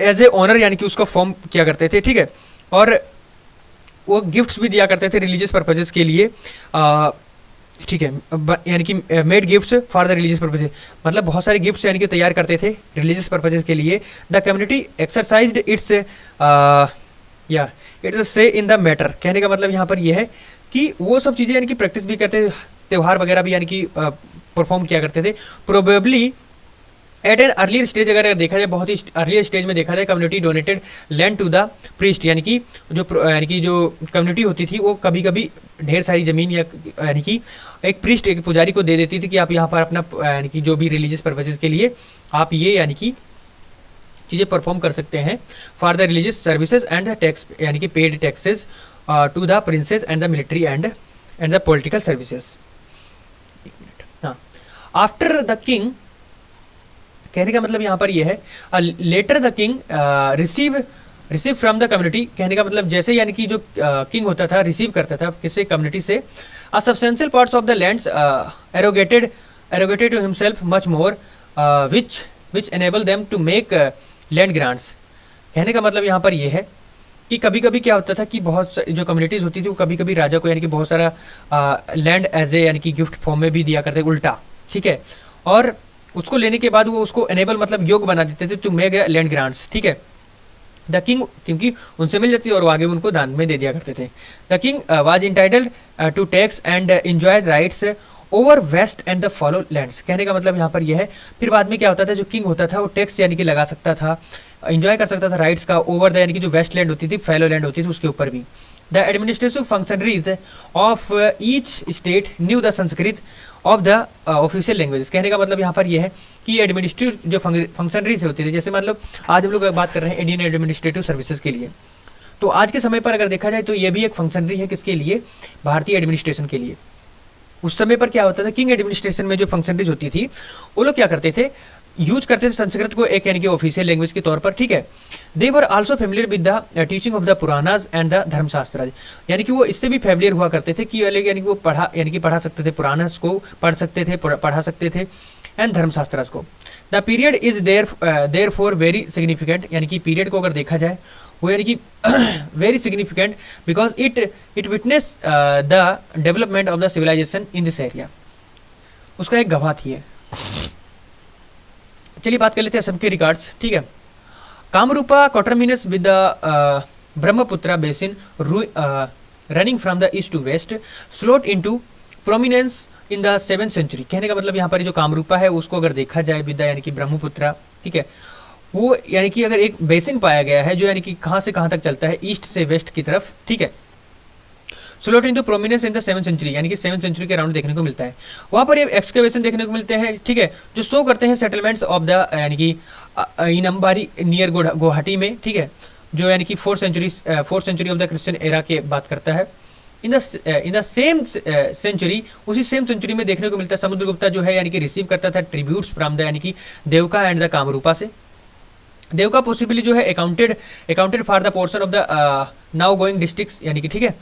एज ए ऑनर यानी कि उसको फॉर्म किया करते थे, ठीक है, और वो गिफ्ट्स भी दिया करते थे रिलीजियस पर्पजेस के लिए, ठीक है, यानी कि made gifts for the religious purposes, मतलब बहुत सारे गिफ्ट्स यानी कि तैयार करते थे रिलीजियस पर्पजेज के लिए। द कम्युनिटी एक्सरसाइज्ड इट्स से इन द मैटर। कहने का मतलब यहाँ पर यह है कि वो सब चीज़ें यानी कि प्रैक्टिस भी करते थे, त्यौहार वगैरह भी यानी कि परफॉर्म किया करते थे। Probably eight an earlier stage अगर देखा जाए, बहुत ही अर्लियर स्टेज में देखा जाए, community donated land to the priest, यानी कि जो कम्युनिटी होती थी वो कभी कभी ढेर सारी ज़मीन यानी कि एक प्रीस्ट एक पुजारी को दे देती थी कि आप यहाँ पर अपना यानी कि जो भी रिलीजियस पर्पसेस के लिए आप ये यानी कि चीज़ें परफॉर्म कर सकते हैं for the religious services and the tax यानी कि paid taxes to the princes and the military and the political services. हाँ, आफ्टर द किंग, कहने का मतलब यहाँ पर यह है later the king receive from the community. कहने का मतलब जैसे यानी कि जो किंग होता था रिसीव करता था किसी कम्युनिटी से a substantial parts of the lands arrogated to himself much more which enable them to make land grants. कहने का मतलब यहाँ पर यह है कि कभी कभी क्या होता था कि बहुत जो कम्युनिटीज़ होती थी वो कभी कभी राजा को यानी कि बहुत सारा लैंड एज ए यानी कि गिफ्ट फॉर्म में भी दिया करते उल्टा, ठीक है, और उसको लेने के बाद वो उसको एनेबल मतलब योग्य बना देते थे टू मेक लैंड ग्रांट्स, ठीक है। द किंग, क्योंकि उनसे मिल जाती और वो आगे उनको दान में दे दिया करते थे। The king was entitled to tax and enjoy rights over waste and the fallow lands. कहने का मतलब यहाँ पर यह है फिर बाद में क्या होता था, जो किंग होता था वो टैक्स यानी कि लगा सकता था, एंजॉय कर सकता था राइट्स का ओवर द यानी कि जो वेस्ट लैंड होती थी, फैलो लैंड होती थी, उसके ऊपर भी। The administrative functionaries of each state new the Sanskrit of the official languages. कहने का मतलब यहाँ पर यह है कि एडमिनिस्ट्रेटिव जो फंक्शनरीज होती थी, जैसे मतलब आज हम लोग बात कर रहे हैं इंडियन एडमिनिस्ट्रेटिव सर्विसेज के लिए, तो आज के समय पर अगर देखा जाए तो ये भी एक फंक्शनरी है किसके लिए, भारतीय एडमिनिस्ट्रेशन के लिए। उस समय पर क्या होता था, किंग एडमिनिस्ट्रेशन में जो फंक्शनरीज होती थी वो लोग क्या करते थे, यूज करते थे संस्कृत को एक यानी कि ऑफिशियल लैंग्वेज के तौर पर, ठीक है। They were also familiar with the teaching of the Puranas and the Dharmashastra, यानी कि वो इससे भी फेमिलियर हुआ करते थे कि यानी कि वो पढ़ा सकते थे, पुराणास को पढ़ सकते थे, पढ़ा सकते थे, एंड धर्मशास्त्र को। The period is there for very significant, यानी कि पीरियड को अगर देखा जाए वो यानी कि very significant because it witness the development of the civilisation in this area. उसका एक गवाह थी। चलिए बात कर लेते हैं असम के रिकॉर्ड्स, ठीक है। Kamarupa coterminous with the Brahmaputra basin running from the east to west shot into prominence in the 7th century. कहने का मतलब यहाँ पर जो कामरूपा है उसको अगर देखा जाए विद यानी कि ब्रह्मपुत्र, ठीक है, वो यानी कि अगर एक बेसिन पाया गया है जो यानी कि कहाँ से कहाँ तक चलता है, ईस्ट से वेस्ट की तरफ, ठीक है। Slot into prominence in the 7th century, यानी कि 7th सेंचुरी के अराउंड देखने को मिलता है। वहाँ पर ये एक्सकेवेशन देखने को मिलते हैं, ठीक है, जो शो करते हैं सेटलमेंट्स ऑफ द यानी कि इन अंबारी नियर गुवाहाटी में, ठीक है, जो यानी कि 4th century of the Christian era के बात करता है। इन द सेम सेंचुरी, उसी सेम सेंचुरी में देखने को मिलता है समुद्रगुप्ता जो है यानी कि रिसीव करता था ट्रिब्यूट्स फ्रॉम द यानी कि देवका एंड द कामरूपा से। देवका पॉसिबली जो है accounted for the portion of the now going districts, यानी कि ठीक है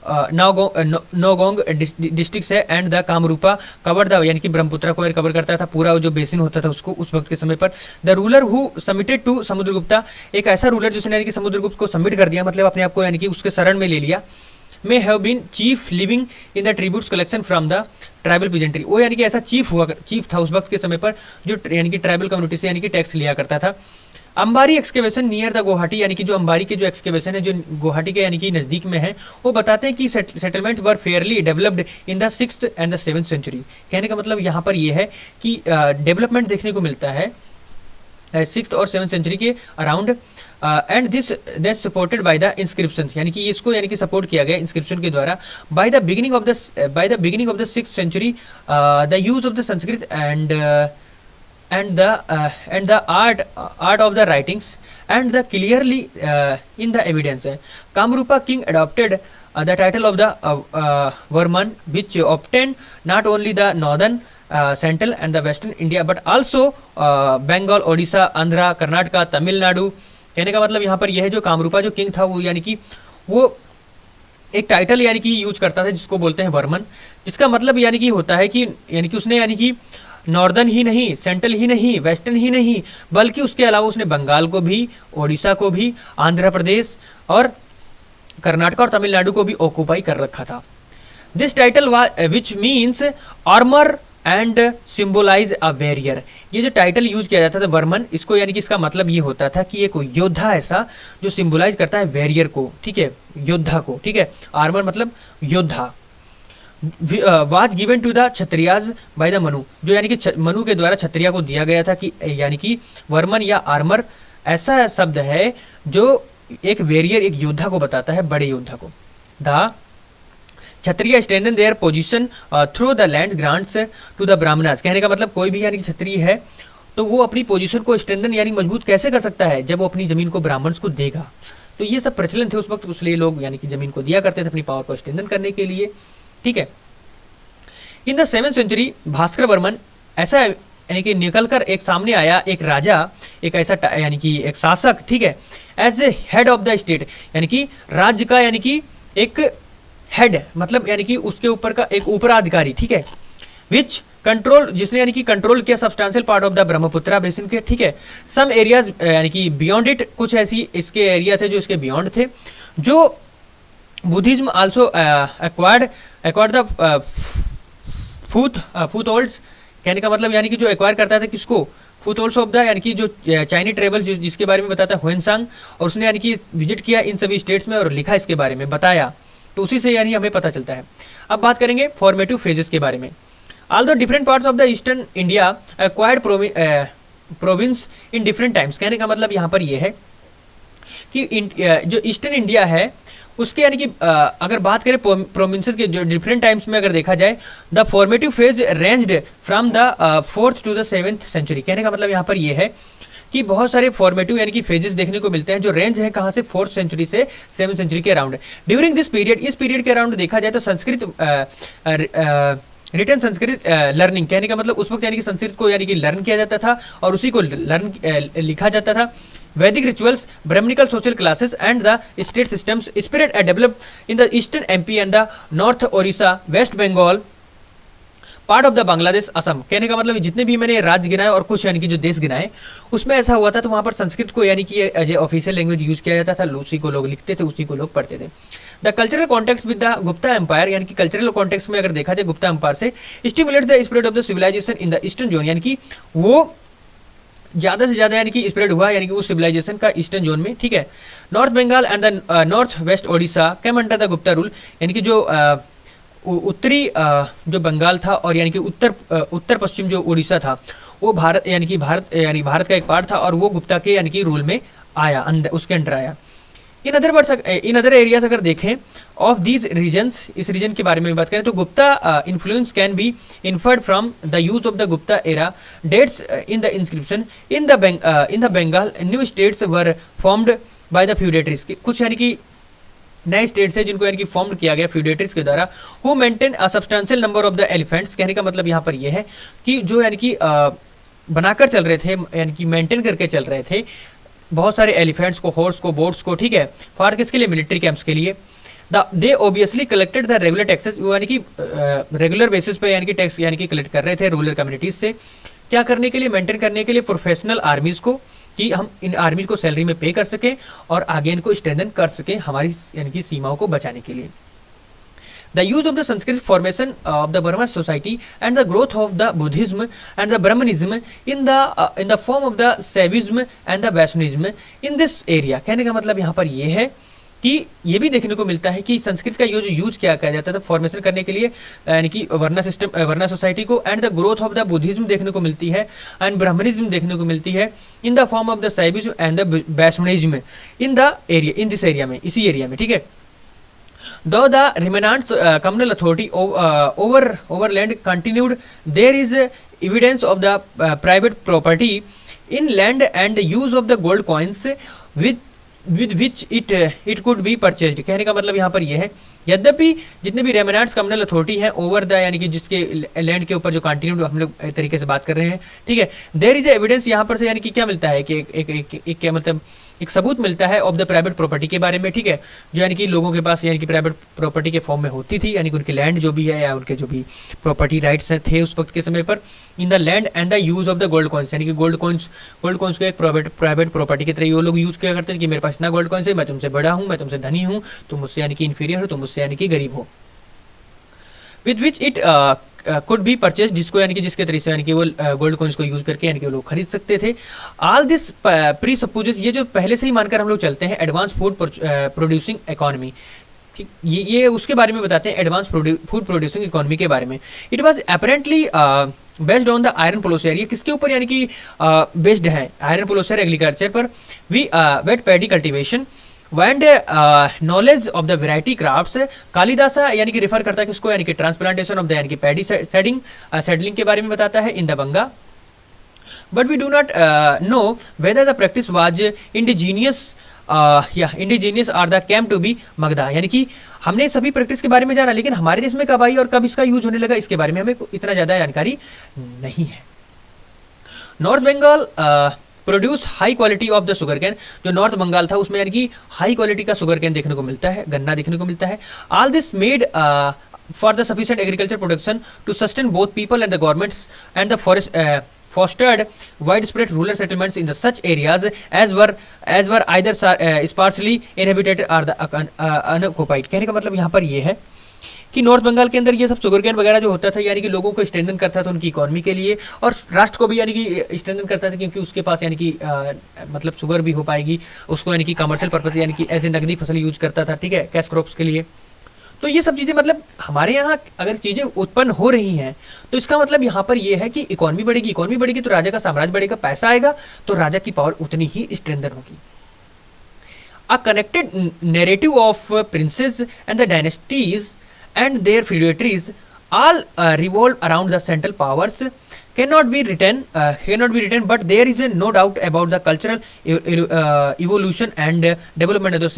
नौगोंग डिस्ट्रिक्ट है, and the Kamrupa cover the यानी कि ब्रह्मपुत्र को कवर करता था, पूरा जो बेसिन होता था उसको उस वक्त के समय पर। The ruler who submitted to Samudragupta, एक ऐसा रूलर जिसने यानी कि समुद्रगुप्त को सबमिट कर दिया, मतलब अपने आप को यानी कि उसके शरण में ले लिया, may have been chief living in the tributes collection from the tribal peasantry. वो यानी कि ऐसा चीफ था उस वक्त के समय पर जो यानी कि ट्राइबल कम्युनिटी से यानी कि टैक्स लिया करता था। अंबारी एक्सकेवेशन नियर द गुवाहाटी, यानी कि जो अंबारी के जो एक्सकेवेशन है जो गुवाहाटी के यानी कि नज़दीक में है, वो बताते हैं कि settlement were fairly developed in the 6th and the 7th century. कहने का मतलब यहाँ पर ये है कि डेवलपमेंट देखने को मिलता है 6th और 7th सेंचुरी के around, and this supported by the inscription, यानी कि इसको यानी कि सपोर्ट किया गया इंस्क्रिप्शन के द्वारा। By the beginning of the 6th century the use of the Sanskrit and the art of the writings and the clearly in the evidence. Kamrupa king adopted the title of the Varman, which obtained not only the northern central and the western India but also Bengal, Odisha, Andhra, Karnataka, Tamil Nadu। कहने का मतलब यहाँ पर यह है जो कामरूपा जो king था वो यानी कि वो एक टाइटल यानी कि यूज करता था जिसको बोलते हैं वर्मन, जिसका मतलब यानी कि होता है कि यानी कि उसने यानी कि नॉर्दर्न ही नहीं, सेंट्रल ही नहीं, वेस्टर्न ही नहीं, बल्कि उसके अलावा उसने बंगाल को भी, ओडिशा को भी, आंध्र प्रदेश और कर्नाटक और तमिलनाडु को भी ऑक्यूपाई कर रखा था। This title which means armour and symbolize a warrior. ये जो टाइटल यूज किया जाता था वर्मन, इसको यानी कि इसका मतलब ये होता था कि एक योद्धा ऐसा जो सिंबलाइज करता है वॉरियर को, ठीक है, योद्धा को, ठीक है। आर्मर मतलब योद्धा। Was given to the Kshatriyas by the Manu, जो यानी कि मनु के द्वारा क्षत्रिया को दिया गया था कि यानी कि वर्मन या आर्मर ऐसा शब्द है जो एक वेरियर, एक योद्धा को बताता है, बड़े योद्धा को। The Kshatriya strengthen their position through the land grants to the Brahmanas. कहने का मतलब कोई भी यानी कि क्षत्रिय है तो वो अपनी पोजीशन को स्ट्रेंथन यानी मजबूत कैसे कर सकता है, जब वो अपनी जमीन को ब्राह्मण्स को देगा। तो ये सब प्रचलन थे उस वक्त, इसलिए लोग यानी कि जमीन को दिया करते थे अपनी पावर को स्ट्रेंथन करने के लिए, ठीक है। In the 7th century Bhaskar Varman ऐसा यानी कि निकलकर एक सामने आया, एक राजा, एक ऐसा यानी कि एक शासक, ठीक है, as a head of the state, यानी कि राज्य का यानी कि एक हेड मतलब यानी कि उसके ऊपर का एक उपराधिकारी, ठीक है, विच कंट्रोल, जिसने यानी कि कंट्रोल किया substantial part of the Brahmaputra basin के, ठीक है। सम एरियाज यानी कि बियॉन्ड इट, कुछ ऐसी इसके एरिया थे जो इसके बियॉन्ड थे। जो Buddhism also acquired the foot holds. कहने का मतलब यानी कि जो एक्वायर करता था किसको, फूट होल्ड्स ऑफ द, यानी कि जो चाइनीज ट्रेवल जिसके बारे में बताता है ह्वेनसांग, और उसने यानी कि विजिट किया इन सभी स्टेट्स में और लिखा इसके बारे में, बताया, तो उसी से यानी हमें पता चलता है। अब बात करेंगे फॉर्मेटिव फेजेस के बारे में। Although different parts of the eastern India acquired province in different times. कहने का मतलब यहाँ पर यह है कि जो ईस्टर्न इंडिया है उसके यानी कि अगर बात करें प्रोविंसेस के जो डिफरेंट टाइम्स में अगर देखा जाए, the formative phase ranged from the 4th to the 7th century. कहने का मतलब यहाँ पर यह है कि बहुत सारे फॉर्मेटिव यानी कि फेजेस देखने को मिलते हैं जो रेंज है कहाँ से, 4th सेंचुरी से 7th सेंचुरी के अराउंड। ड्यूरिंग दिस पीरियड, इस पीरियड के अराउंड देखा जाए तो संस्कृत रिटर्न संस्कृत लर्निंग, कहने का मतलब उस वक्त यानी कि संस्कृत को यानी कि लर्न किया जाता था और उसी को लर्न लिखा जाता था। Vedic rituals, Brahmanical social classes and the state systems spread and developed in the eastern MP and the north Odisha, west Bengal, part of the Bangladesh, Assam. कहने का मतलब जितने भी मैंने राज्य गिनाए और कुछ यानी कि जो देश गिनाए उसमें ऐसा हुआ था, तो वहाँ पर संस्कृत को यानी कि as a official language use किया जाता था, उसी को लोग लिखते थे, उसी को लोग पढ़ते थे। The cultural context with the Gupta empire, यानी कि कल्चरल कॉन्टेक्स्ट में अगर देखा जाए गुप्ता एम्पायर से stimulate the spread of the civilisation in the eastern zone, यानी कि वो ज़्यादा से ज़्यादा यानी कि स्प्रेड हुआ यानी कि उस सिविलाइजेशन का ईस्टर्न जोन में, ठीक है। North Bengal and the north west Odisha came under the Gupta rule, यानी कि जो उत्तरी जो बंगाल था और यानी कि उत्तर पश्चिम जो उड़ीसा था वो भारत यानी कि भारत का एक पार्ट था और वो गुप्ता के यानी कि रूल में आया, अंदर उसके अंडर आया। इन अदर एरियाज अगर देखें ऑफ दीज रीजन्स, इस रीजन के बारे में बात करें तो Gupta influence can be inferred from the use of the Gupta era dates in the inscription in the Bengal new states were formed by the feudatories. कुछ यानी कि नए स्टेट्स है जिनको यानी कि फॉर्म किया गया फ्यूडेटरीज के द्वारा। Who maintain a substantial number of the elephants, कहने का मतलब यहाँ पर यह है कि जो यानी कि बनाकर चल रहे थे यानी कि मेंटेन करके चल रहे थे बहुत सारे एलिफेंट्स को, हॉर्स को, बोट्स को, ठीक है, फॉर किसके लिए, मिलिट्री कैंप्स के लिए। दे obviously collected the regular taxes, यानी कि रेगुलर बेसिस पे यानी कि टैक्स यानी कि कलेक्ट कर रहे थे रूरल कम्युनिटीज से। क्या करने के लिए, मेंटेन करने के लिए प्रोफेशनल आर्मीज को, कि हम इन आर्मी को सैलरी में पे कर सकें और आगे इनको स्ट्रेंथन कर सकें हमारी यानी कि सीमाओं को बचाने के लिए। The use of the Sanskrit formation of the Burma society and the growth of the Buddhism and the Brahmanism in the form of the Shaivism and the Vaishnavism in this area. कहने का मतलब यहाँ पर ये है कि ये भी देखने को मिलता है कि संस्कृत का यूज क्या किया जाता था फॉर्मेशन करने के लिए, यानी कि वर्ना सोसाइटी को, and the growth of the Buddhism देखने को मिलती है एंड ब्राह्मणिज्म देखने को मिलती है in the form of the Shaivism and the Vaishnavism in the area, in this area में, इसी एरिया में, ठीक है। Though the remnants communal authority over land continued, there is evidence of the private property in land and the use of the gold coins with which it could be purchased। कहने का मतलब यहाँ पर यह है, यद्यपि जितने भी रेमिनेंट्स कम्युनल अथॉरिटी है ओवर द, यानी कि जिसके लैंड के ऊपर जो कंटिन्यूड हम लोग तरीके से बात कर रहे हैं, ठीक है, देयर इज एविडेंस, यहाँ पर से यानी कि क्या मिलता है कि एक क्या मतलब एक सबूत मिलता है ऑफ द प्राइवेट प्रॉपर्टी के बारे में, ठीक है, जो यानी कि लोगों के पास यानी कि प्राइवेट प्रॉपर्टी के फॉर्म में होती थी, यानी कि उनके लैंड जो भी है या उनके जो भी प्रॉपर्टी राइट्स थे उस वक्त के समय पर, in the land and the use of the gold coins, यानी कि गोल्ड कॉइन्स को एक प्राइवेट प्रॉपर्टी की तरह वो लोग यूज क्या करते हैं कि मेरे पास इतना गोल्ड कॉइन्स है, मैं तुमसे बड़ा हूँ, मैं तुमसे धनी हूँ, तुम मुझसे यानी कि इंफीरियर हो, तुम मुझसे यानी कि गरीब हो, with which it could be purchase, जिसको यानी कि जिसके तरीके से यानी कि वो गोल्ड कॉइन्स को यूज करके यानी कि वो लोग खरीद सकते थे। ऑल दिस प्री सपोजेस, ये जो पहले से ही मानकर हम लोग चलते हैं एडवांस फूड प्रोड्यूसिंग इकोनॉमी, ये उसके बारे में बताते हैं, एडवांस फूड प्रोड्यूसिंग इकोनॉमी के बारे में। It was apparently based on the iron processor, ये किसके ऊपर यानी कि बेस्ड है, आयरन प्रोसेसर एग्रीकल्चर पर, we wet paddy cultivation and knowledge of the variety crafts. Kalidasa यानी कि रेफर करता है किसको, यानी कि ट्रांसप्लांटेशन ऑफ द यानी कि पैडी सेडलिंग के बारे में बताता है in the Banga. But we do not know whether the practice was indigenous indigenous or the came to be Magadha, यानी कि हमने सभी प्रैक्टिस के बारे में जाना, लेकिन हमारे देश में कब आई और कब इसका यूज होने लगा इसके बारे में हमें इतना ज्यादा जानकारी नहीं है। North Bengal produce high quality of the sugar cane, जो नॉर्थ बंगाल था उसमें यानी कि हाई क्वालिटी का शुगर कैन देखने को मिलता है, गन्ना देखने को मिलता है। All this made for the sufficient agriculture production to sustain both people and the governments and the forest fostered widespread rural settlements in the such areas as were either sparsely inhabited or the unoccupied। कहने का मतलब यहाँ पर ये है कि north Bengal के अंदर ये सब शुगर कैन वगैरह जो होता था यानी कि लोगों को स्ट्रेंथन करता था उनकी इकोनॉमी के लिए, और राष्ट्र को भी यानी कि स्ट्रेंथन करता था क्योंकि उसके पास यानी कि मतलब शुगर भी हो पाएगी, उसको यानी कि कमर्शियल पर्पस यानी कि एज ए नकदी फसल यूज करता था, ठीक है, कैश क्रॉप्स के लिए। तो ये सब चीज़ें मतलब हमारे यहाँ अगर चीज़ें उत्पन्न हो रही हैं तो इसका मतलब यहाँ पर ये है कि इकोनॉमी बढ़ेगी तो राजा का साम्राज्य बढ़ेगा, पैसा आएगा तो राजा की पावर उतनी ही स्ट्रेंथन होगी। A connected narrative of princess and the dynasties and their feudatories all revolve around the central powers cannot be written but there is no doubt about the cultural evolution and development of the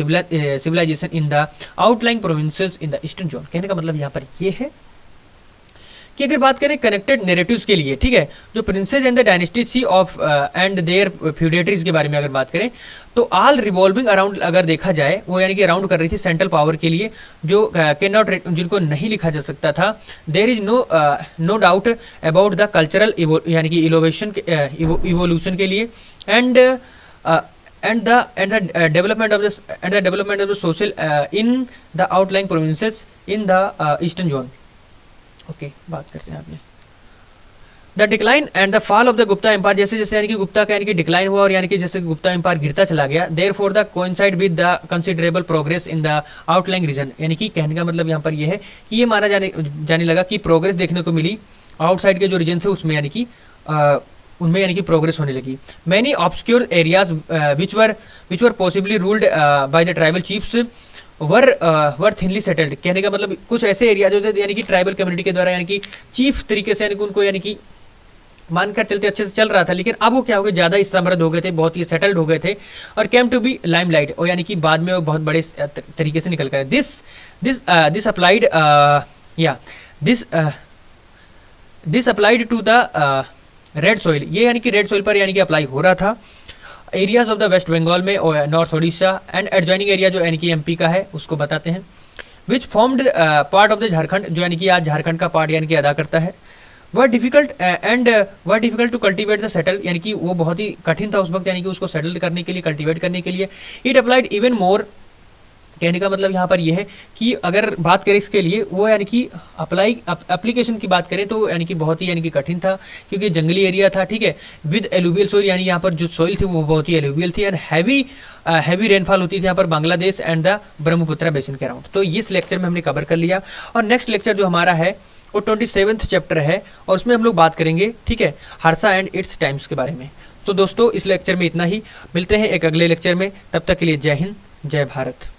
civilization in the outlying provinces in the eastern zone। कहने का मतलब यहाँ पर ये है कि अगर बात करें कनेक्टेड नैरेटिव्स के लिए, ठीक है, जो princes and the dynasty of and their feudatories के बारे में अगर बात करें तो ऑल रिवॉल्विंग अराउंड अगर देखा जाए वो यानी कि अराउंड कर रही थी सेंट्रल पावर के लिए, जो कैन नॉट जिनको नहीं लिखा जा सकता था। There is no doubt about the cultural यानी कि इवोल्यूशन के लिए and the development of the social in the outlying provinces in the eastern zone। Okay, बात करते हैं आपने the decline and the fall of the Gupta empire, जैसे जैसे यानी कि गुप्ता का यानी कि डिक्लाइन हुआ और यानी कि जैसे गुप्ता एम्पायर गिरता चला गया, therefore the coincide with the considerable progress in the outlying region, यानी कि कहने का मतलब यहाँ पर यह है कि ये माना जाने लगा कि प्रोग्रेस देखने को मिली आउटसाइड के जो रीजन थे उसमें यानी कि उनमें यानी कि प्रोग्रेस होने लगी। Many obscure areas which were possibly ruled by the tribal chiefs were thinly settled, कहने का मतलब कुछ ऐसे एरिया जो थे यानी कि ट्राइबल कम्युनिटी के द्वारा यानी कि चीफ तरीके से यानी कि उनको यानी कि मानकर चलते अच्छे से चल रहा था, लेकिन अब वो क्या हो गए, ज़्यादा समृद्ध हो गए थे, बहुत ही सेटल्ड हो गए थे और केम टू बी लाइमलाइट, और यानी कि बाद में वो बहुत बड़े तरीके से निकल कर this applied this applied to the red soil, ये यानी कि रेड सॉइल पर यानी कि अप्लाई हो रहा था। Areas of the West Bengal में और north Orissa and adjoining area जो यानी कि एमपी का है उसको बताते हैं, which formed part of the Jharkhand, जो यानी कि आज झारखंड का पार्ट यानी कि अदा करता है। वह difficult to cultivate the settle, यानी कि वो बहुत ही कठिन था उस वक्त यानी कि उसको सेटल करने के लिए, कल्टीवेट करने के लिए। इट अप्लाइड इवन मोर कहने का मतलब यहाँ पर यह है कि अगर बात करें इसके लिए वो यानी कि एप्लीकेशन की बात करें तो यानी कि बहुत ही यानी कि कठिन था, क्योंकि जंगली एरिया था, ठीक है, विद एलुवियल सोइल, यानी यहाँ पर जो सोइल थी वो बहुत ही एलुवियल थी, एंड हैवी रेनफॉल होती थी यहाँ पर Bangladesh and the Brahmaputra basin के अराउंड। तो इस लेक्चर में हमने कवर कर लिया, और नेक्स्ट लेक्चर जो हमारा है वो 27th चैप्टर है, और उसमें हम लोग बात करेंगे, ठीक है, हर्षा एंड इट्स टाइम्स के बारे में। तो दोस्तों इस लेक्चर में इतना ही, मिलते हैं एक अगले लेक्चर में, तब तक के लिए जय हिंद, जय भारत।